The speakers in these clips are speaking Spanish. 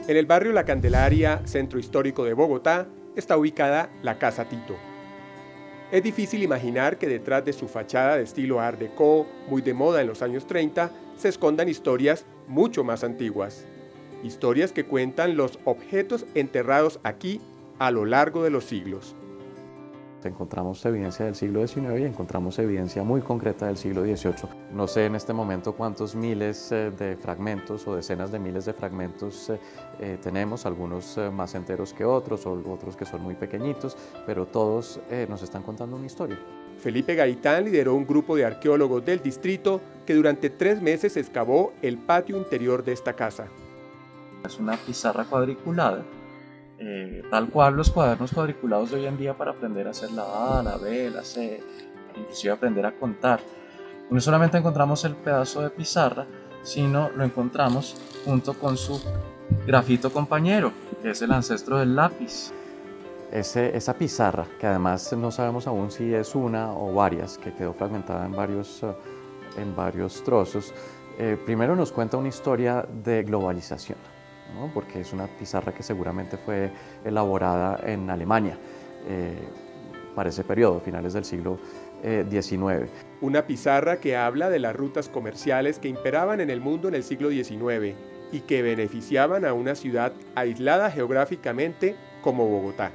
En el barrio La Candelaria, centro histórico de Bogotá, está ubicada la Casa Tito. Es difícil imaginar que detrás de su fachada de estilo Art Deco, muy de moda en los años 30, se escondan historias mucho más antiguas. Historias que cuentan los objetos enterrados aquí a lo largo de los siglos. Encontramos evidencia del siglo XIX y encontramos evidencia muy concreta del siglo XVIII. No sé en este momento cuántos miles de fragmentos o decenas de miles de fragmentos tenemos, algunos más enteros que otros o otros que son muy pequeñitos, pero todos nos están contando una historia. Felipe Gaitán lideró un grupo de arqueólogos del distrito que durante 3 meses excavó el patio interior de esta casa. Es una pizarra cuadriculada. Tal cual los cuadernos cuadriculados de hoy en día para aprender a hacer la A, la B, la C, inclusive aprender a contar. No solamente encontramos el pedazo de pizarra, sino lo encontramos junto con su grafito compañero, que es el ancestro del lápiz. Esa pizarra, que además no sabemos aún si es una o varias, que quedó fragmentada en varios trozos, primero nos cuenta una historia de globalización, ¿no? Porque es una pizarra que seguramente fue elaborada en Alemania para ese periodo, finales del siglo XIX. Una pizarra que habla de las rutas comerciales que imperaban en el mundo en el siglo XIX y que beneficiaban a una ciudad aislada geográficamente como Bogotá.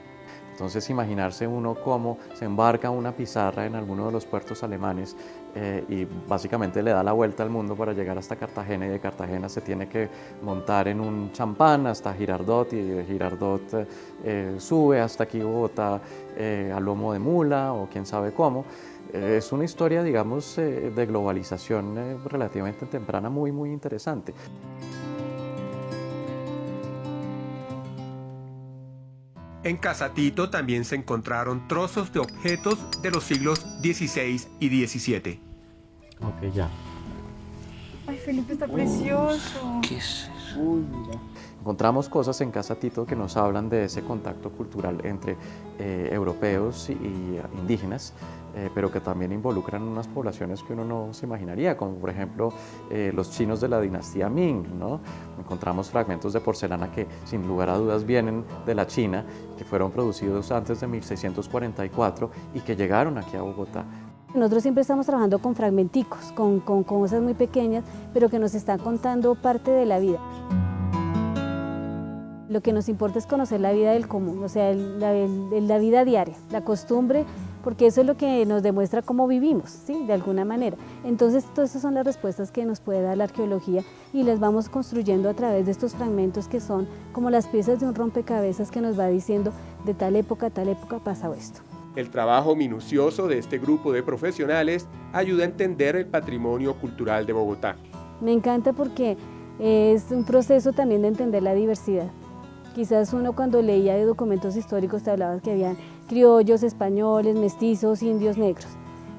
Entonces imaginarse uno cómo se embarca una pizarra en alguno de los puertos alemanes y básicamente le da la vuelta al mundo para llegar hasta Cartagena, y de Cartagena se tiene que montar en un champán hasta Girardot, y de Girardot sube hasta aquí Bogotá a lomo de mula o quién sabe cómo. Es una historia, digamos, de globalización relativamente temprana, muy interesante. En Casa Tito también se encontraron trozos de objetos de los siglos XVI y XVII. Ok, ya. Ay, Felipe, está precioso. ¿Qué es eso? Uy, mira. Encontramos cosas en Casa Tito que nos hablan de ese contacto cultural entre europeos y indígenas, pero que también involucran unas poblaciones que uno no se imaginaría, como por ejemplo los chinos de la dinastía Ming, ¿no? Encontramos fragmentos de porcelana que sin lugar a dudas vienen de la China, que fueron producidos antes de 1644 y que llegaron aquí a Bogotá. Nosotros siempre estamos trabajando con fragmenticos, con cosas muy pequeñas, pero que nos están contando parte de la vida. Lo que nos importa es conocer la vida del común, o sea, la vida diaria, la costumbre, porque eso es lo que nos demuestra cómo vivimos, ¿sí? De alguna manera. Entonces, todas esas son las respuestas que nos puede dar la arqueología y las vamos construyendo a través de estos fragmentos que son como las piezas de un rompecabezas que nos va diciendo de tal época a tal época pasó esto. El trabajo minucioso de este grupo de profesionales ayuda a entender el patrimonio cultural de Bogotá. Me encanta porque es un proceso también de entender la diversidad. Quizás uno cuando leía de documentos históricos te hablaba que habían criollos, españoles, mestizos, indios, negros,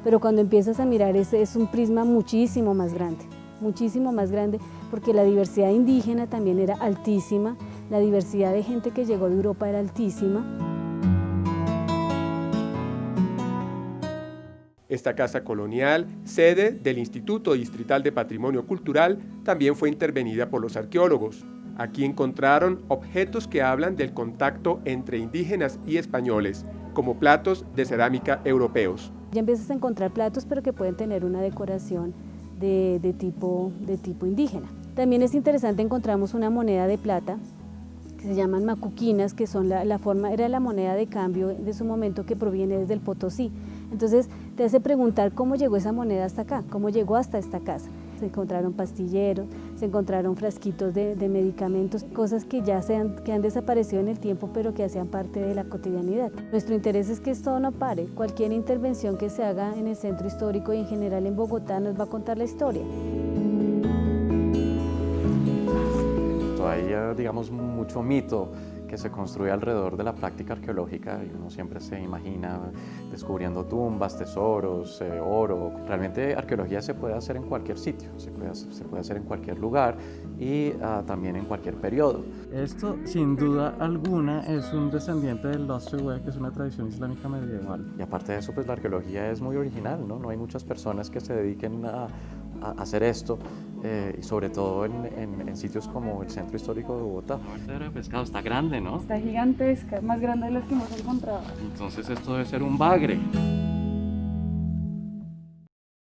pero cuando empiezas a mirar es un prisma muchísimo más grande, porque la diversidad indígena también era altísima, la diversidad de gente que llegó de Europa era altísima. Esta casa colonial, sede del Instituto Distrital de Patrimonio Cultural, también fue intervenida por los arqueólogos. Aquí encontraron objetos que hablan del contacto entre indígenas y españoles, como platos de cerámica europeos. Ya empiezas a encontrar platos, pero que pueden tener una decoración de tipo indígena. También es interesante, encontramos una moneda de plata, que se llaman macuquinas, que son era la moneda de cambio de su momento que proviene desde el Potosí. Entonces te hace preguntar cómo llegó esa moneda hasta acá, cómo llegó hasta esta casa. Se encontraron pastilleros, se encontraron frasquitos de medicamentos, cosas que que han desaparecido en el tiempo, pero que hacían parte de la cotidianidad. Nuestro interés es que esto no pare. Cualquier intervención que se haga en el centro histórico y en general en Bogotá nos va a contar la historia. Hay, digamos, mucho mito que se construye alrededor de la práctica arqueológica y uno siempre se imagina descubriendo tumbas, tesoros, oro. Realmente arqueología se puede hacer en cualquier sitio, se puede hacer en cualquier lugar y también en cualquier periodo. Esto, sin duda alguna, es un descendiente del Lostwhey, que es una tradición islámica medieval. Y aparte de eso, pues la arqueología es muy original, ¿no? No hay muchas personas que se dediquen a hacer esto, y sobre todo en sitios como el centro histórico de Bogotá. La vertedera de pescado está grande, ¿no? Está gigantesca, más grande de las que hemos encontrado. Entonces esto debe ser un bagre.